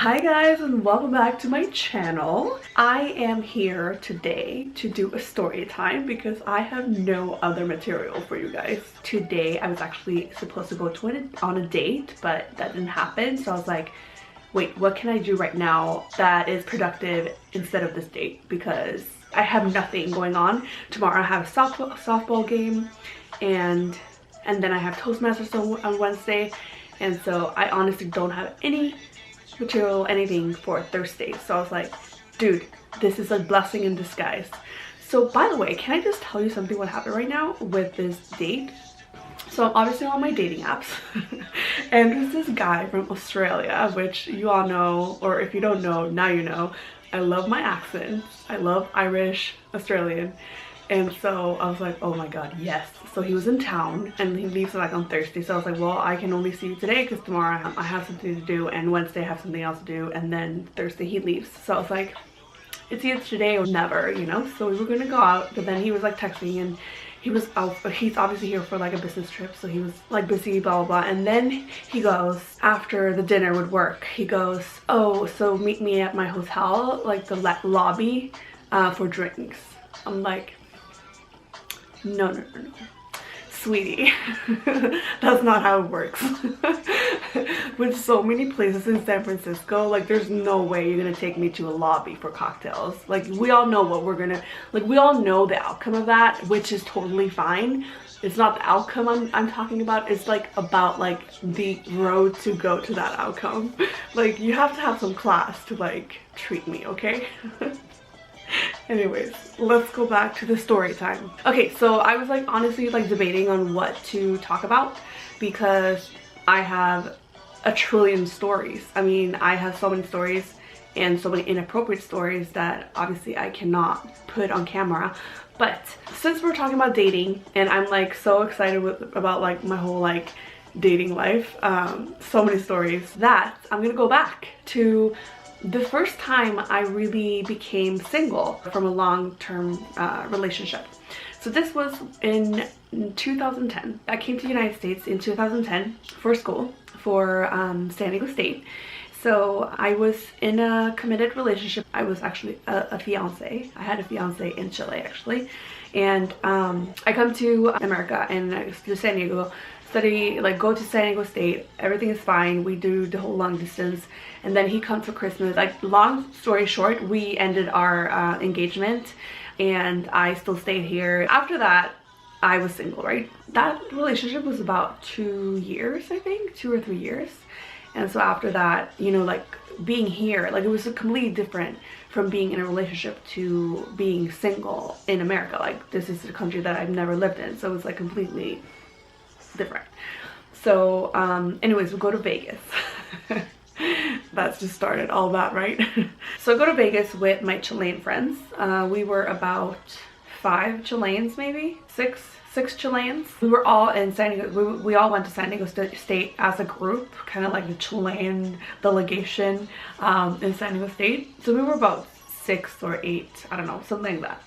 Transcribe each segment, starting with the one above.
Hi guys, and welcome back to my channel. I am here today to do a story time because I have no other material for you guys. Today I was actually supposed to go on a date, but that didn't happen, so I was like, wait, what can I do right now that is productive instead of this date? Because I have nothing going on. Tomorrow I have a softball game, and then I have Toastmasters on Wednesday, and so I honestly don't have any material, anything for Thursday. So I was like, dude, this is a blessing in disguise. So by the way, can I just tell you something what happened right now with this date? So I'm obviously on my dating apps and there's this guy from Australia, which you all know, or if you don't know, now you know. I love my accent. I love Irish, Australian. And so I was like, oh my god, yes. So he was in town and he leaves like on Thursday. So I was like, well, I can only see you today because tomorrow I have something to do, and Wednesday I have something else to do, and then Thursday he leaves. So I was like, it's either today or never, you know? So we were gonna go out, but then he was like texting, and he was out, he's obviously here for like a business trip, so he was like busy, blah blah blah. And then he goes, after the dinner would work, he goes, oh, so meet me at my hotel, like the lobby for drinks. I'm like, no, sweetie, that's not how it works. With so many places in San Francisco, like there's no way you're gonna take me to a lobby for cocktails. Like we all know what we're gonna, like we all know the outcome of that, which is totally fine. It's not the outcome I'm talking about, it's like about like the road to go to that outcome. Like you have to have some class to like treat me, okay? Anyways, let's go back to the story time. Okay, so I was like honestly like debating on what to talk about because I have a trillion stories. I mean, I have so many stories and so many inappropriate stories that obviously I cannot put on camera. But since we're talking about dating and I'm like so excited about like my whole like dating life, so many stories, that I'm gonna go back to the first time I really became single from a long-term relationship. So this was in 2010. I came to the United States in 2010 for school for San Diego State. So I was in a committed relationship. I was actually a fiance. I had a fiance in Chile actually. And I come to America and to San Diego, study, like go to San Diego State, everything is fine, we do the whole long distance, and then he comes for Christmas. Like long story short, we ended our engagement and I still stayed here. After that I was single, right? That relationship was about 2 years, I think, 2 or 3 years. And so after that, you know, like being here, like it was completely different from being in a relationship to being single in America. Like this is a country that I've never lived in, so it was like completely different. So anyways, we'll go to Vegas. That's just started all that, right? So I go to Vegas with my Chilean friends. We were about 5 Chileans, maybe 6 Chileans. We were all in San Diego. We all went to San Diego State as a group, kind of like the Chilean delegation in San Diego State. So we were about 6 or 8, I don't know, something like that.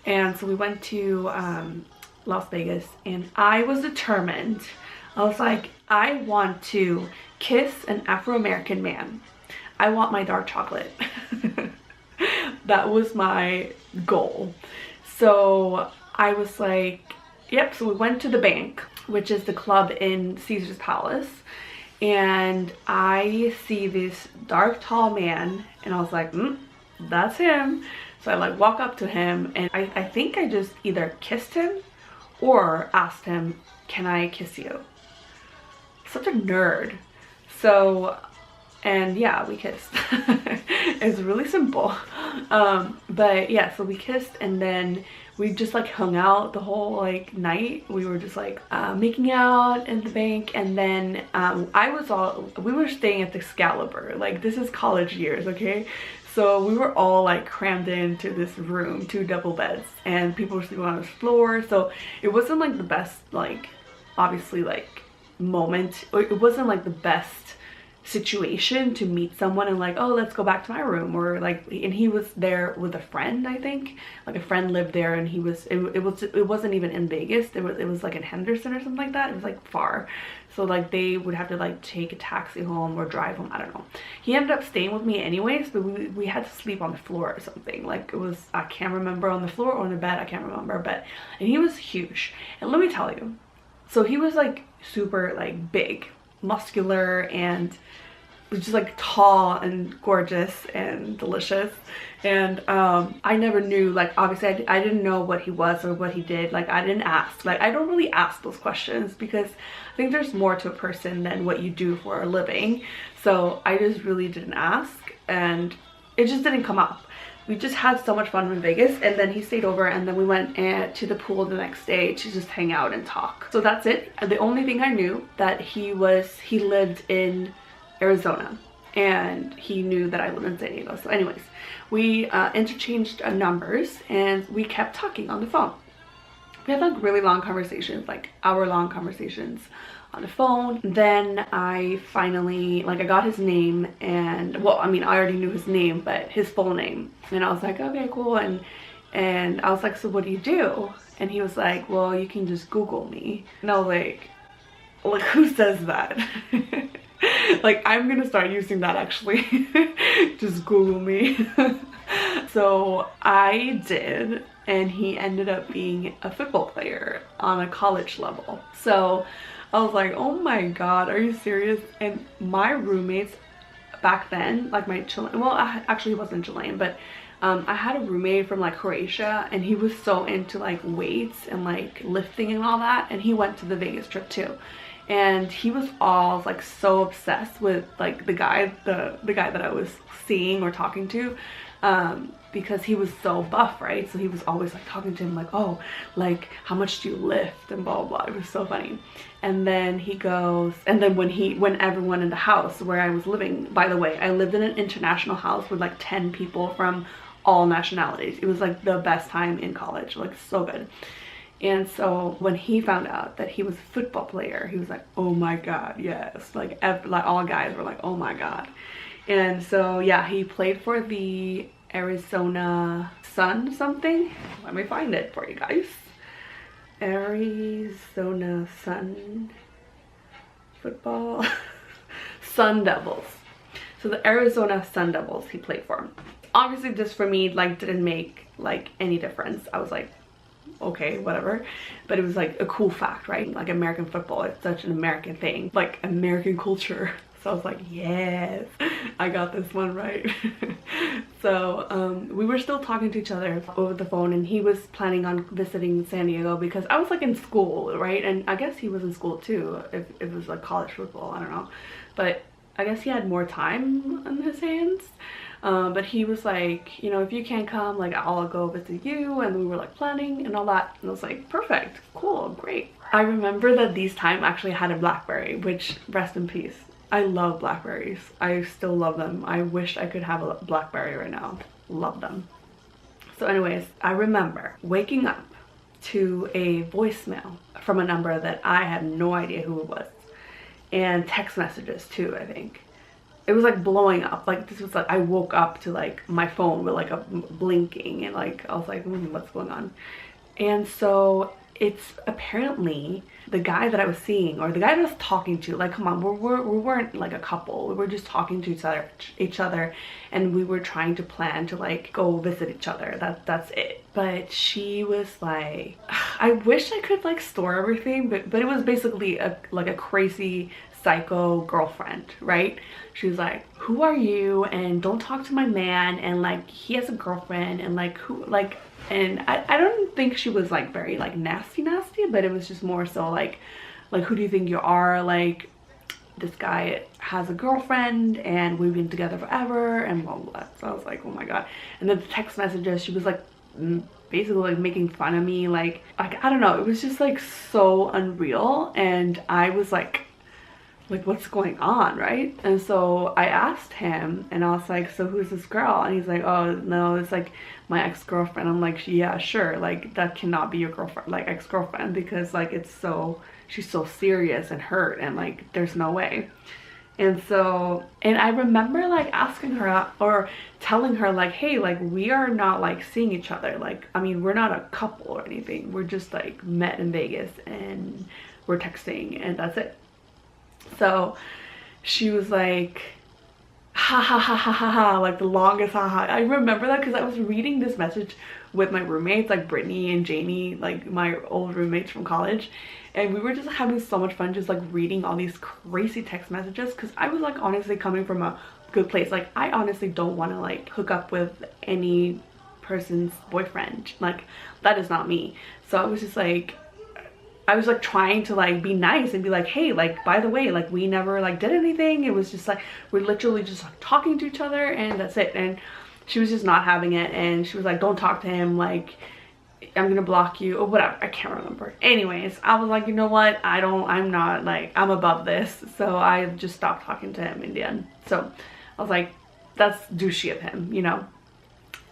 And so we went to Las Vegas, and I was determined. I was like, I want to kiss an Afro-American man. I want my dark chocolate. That was my goal. So I was like, yep. So we went to the Bank, which is the club in Caesar's Palace, and I see this dark tall man and I was like, that's him. So I like walk up to him and I think I just either kissed him or asked him, can I kiss you? Such a nerd. So, and yeah, we kissed. It's really simple. But yeah, so we kissed, and then we just like hung out the whole like night. We were just like making out in the Bank, and then we were staying at the Excalibur. Like this is college years, okay? So we were all like crammed into this room, 2 double beds, and people were sleeping on the floor. So it wasn't like the best, like obviously like moment, or it wasn't like the best situation to meet someone and like, oh, let's go back to my room, or like, and he was there with a friend, I think, like a friend lived there, and it wasn't even in Vegas, it was like in Henderson or something like that. It was like far, so like they would have to like take a taxi home or drive home, I don't know. He ended up staying with me anyways, but we had to sleep on the floor or something, like it was, I can't remember, on the floor or on the bed, I can't remember, but, and he was huge. And let me tell you, so he was like super like big, muscular, and was just like tall and gorgeous and delicious. And I never knew, like obviously I didn't know what he was or what he did. Like I didn't ask, like I don't really ask those questions because I think there's more to a person than what you do for a living. So I just really didn't ask, and it just didn't come up. We just had so much fun in Vegas, and then he stayed over, and then we went to the pool the next day to just hang out and talk. So that's it. The only thing I knew that he lived in Arizona, and he knew that I lived in San Diego. So anyways, we interchanged numbers, and we kept talking on the phone. We had like really long conversations, like hour-long conversations on the phone. Then I finally, like I got his name, and well, I mean I already knew his name, but his full name, and I was like, okay, cool. And I was like, so what do you do? And he was like, well, you can just Google me. And I was like who says that? Like I'm gonna start using that actually. Just Google me. So I did, and he ended up being a football player on a college level. So I was like, oh my god, are you serious? And my roommates back then, like my Chilean, well actually he wasn't Chilean, but I had a roommate from like Croatia, and he was so into like weights and like lifting and all that, and he went to the Vegas trip too. And he was all like so obsessed with like the guy that I was seeing or talking to, because he was so buff, right? So he was always like talking to him like, oh, like how much do you lift and blah blah blah. It was so funny. And then he goes, and then when everyone in the house where I was living, by the way, I lived in an international house with like 10 people from all nationalities. It was like the best time in college, like so good. And so when he found out that he was a football player, he was like, oh my god, yes. Like all guys were like, oh my god. And so yeah, he played for the Arizona Sun something. Let me find it for you guys. Arizona Sun football. Sun Devils. So the Arizona Sun Devils he played for. Obviously this for me like didn't make like any difference. I was like, okay, whatever. But it was like a cool fact, right? Like American football, it's such an American thing, like American culture. So I was like, yes, I got this one right. So we were still talking to each other over the phone, and he was planning on visiting San Diego because I was like in school, right? And I guess he was in school too, if it was like college football, I don't know. But I guess he had more time on his hands. But he was like, you know, if you can't come, like I'll go visit you. And we were like planning and all that, and I was like, perfect, cool, great. I remember that these time actually had a BlackBerry, which rest in peace. I love Blackberries. I still love them. I wish I could have a BlackBerry right now. Love them. So anyways, I remember waking up to a voicemail from a number that I had no idea who it was, and text messages too, I think. It was like blowing up. Like this was like, I woke up to like my phone with like a blinking, and like I was like, what's going on? And so it's apparently the guy that I was seeing, or the guy that I was talking to. Like, come on, we weren't like a couple. We were just talking to each other, and we were trying to plan to like go visit each other. That's it. But she was like, I wish I could like store everything, but it was basically like a crazy psycho girlfriend, right? She was like, who are you, and don't talk to my man, and like he has a girlfriend, and like who, like, and I don't think she was like very like nasty, but it was just more so like who do you think you are, like this guy has a girlfriend and we've been together forever and blah blah blah. So I was like, oh my god. And then the text messages, she was like basically like making fun of me, like I don't know, it was just like so unreal. And I was like what's going on, right? And so I asked him, and I was like, so who's this girl? And he's like, oh no, it's like my ex-girlfriend. I'm like, yeah, sure, like that cannot be your girlfriend, like ex-girlfriend, because like it's so, she's so serious and hurt, and like there's no way. And so, and I remember like asking her out or telling her like, hey, like we are not like seeing each other. Like, I mean, we're not a couple or anything. We're just like met in Vegas and we're texting and that's it. So she was like, ha ha ha ha ha ha, like the longest ha ha. I remember that because I was reading this message with my roommates, like Brittany and Jamie, like my old roommates from college, and we were just having so much fun just like reading all these crazy text messages because I was like honestly coming from a good place. Like I honestly don't want to like hook up with any person's boyfriend, like that is not me. So I was just like, I was like trying to like be nice and be like, hey, like by the way, like we never like did anything. It was just like we're literally just like talking to each other and that's it. And she was just not having it, and she was like, don't talk to him, like I'm gonna block you or whatever. I can't remember. Anyways, I was like, you know what, I'm not like, I'm above this. So I just stopped talking to him in the end. So I was like, that's douchey of him, you know.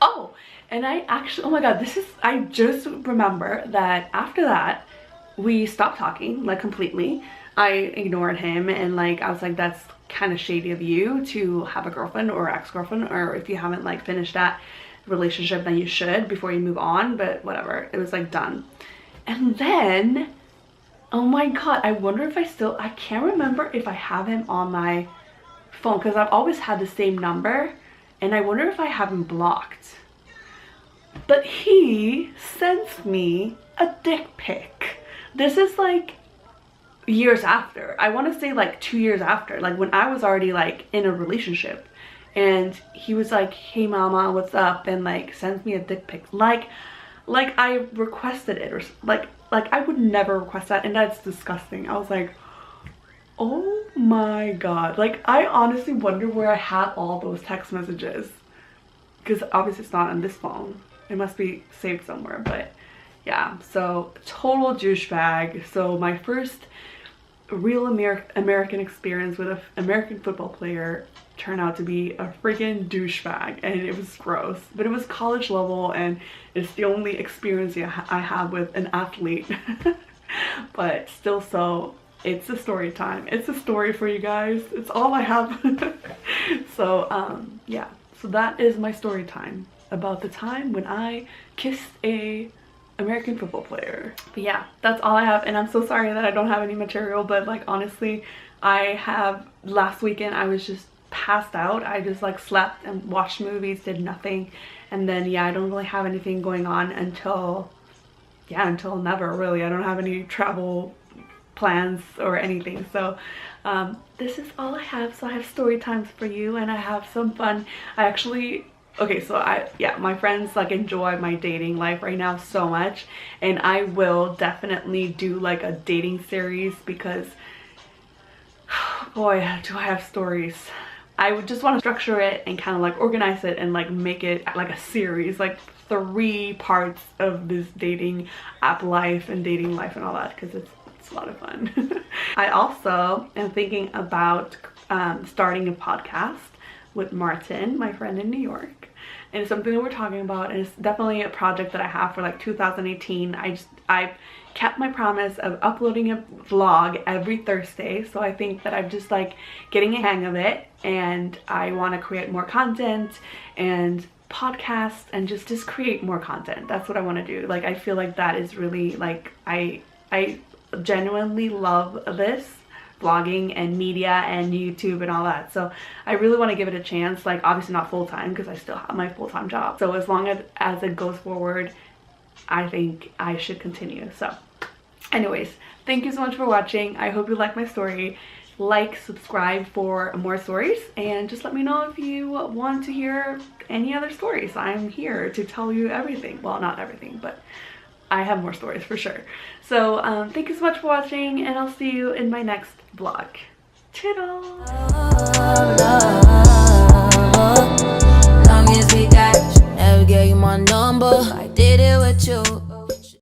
Oh, and I actually, oh my god, I just remember that after that we stopped talking like completely. I ignored him and like I was like, that's kind of shady of you to have a girlfriend or ex-girlfriend, or if you haven't like finished that relationship then you should before you move on, but whatever, it was like done. And then, oh my god, I wonder if I can't remember if I have him on my phone because I've always had the same number, and I wonder if I have him blocked. But he sends me a dick pic. This is like years after. I want to say like 2 years after, like when I was already like in a relationship, and he was like, hey mama, what's up, and like sends me a dick pic like I requested it, or like I would never request that, and that's disgusting. I was like, oh my god, like I honestly wonder where I had all those text messages, because obviously it's not on this phone, it must be saved somewhere. But yeah, so total douchebag. So my first real American experience with an American football player turned out to be a freaking douchebag, and it was gross, but it was college level and it's the only experience I have with an athlete. But still, so it's a story time. It's a story for you guys. It's all I have. So yeah, so that is my story time about the time when I kissed a American football player. But yeah, that's all I have, and I'm so sorry that I don't have any material, but like honestly, last weekend I was just passed out. I just like slept and watched movies, did nothing, and then yeah, I don't really have anything going on until never really. I don't have any travel plans or anything. So this is all I have. So I have story times for you, and I have some fun. I actually, okay, so my friends like enjoy my dating life right now so much, and I will definitely do like a dating series because boy, do I have stories. I would just want to structure it and kind of like organize it and like make it like a series, like 3 parts of this dating app life and dating life and all that, because it's a lot of fun. I also am thinking about starting a podcast with Martin, my friend in New York, and it's something that we're talking about, and it's definitely a project that I have for like 2018. I've kept my promise of uploading a vlog every Thursday, so I think that I'm just like getting a hang of it, and I want to create more content and podcasts and just create more content. That's what I want to do. Like I feel like that is really like I genuinely love this vlogging and media and YouTube and all that, so I really want to give it a chance. Like obviously not full-time because I still have my full-time job, so as long as it goes forward, I think I should continue. So anyways, thank you so much for watching. I hope you like my story. Like, subscribe for more stories, and just let me know if you want to hear any other stories. I'm here to tell you everything. Well, not everything, but I have more stories for sure. So thank you so much for watching, and I'll see you in my next vlog. Toodles!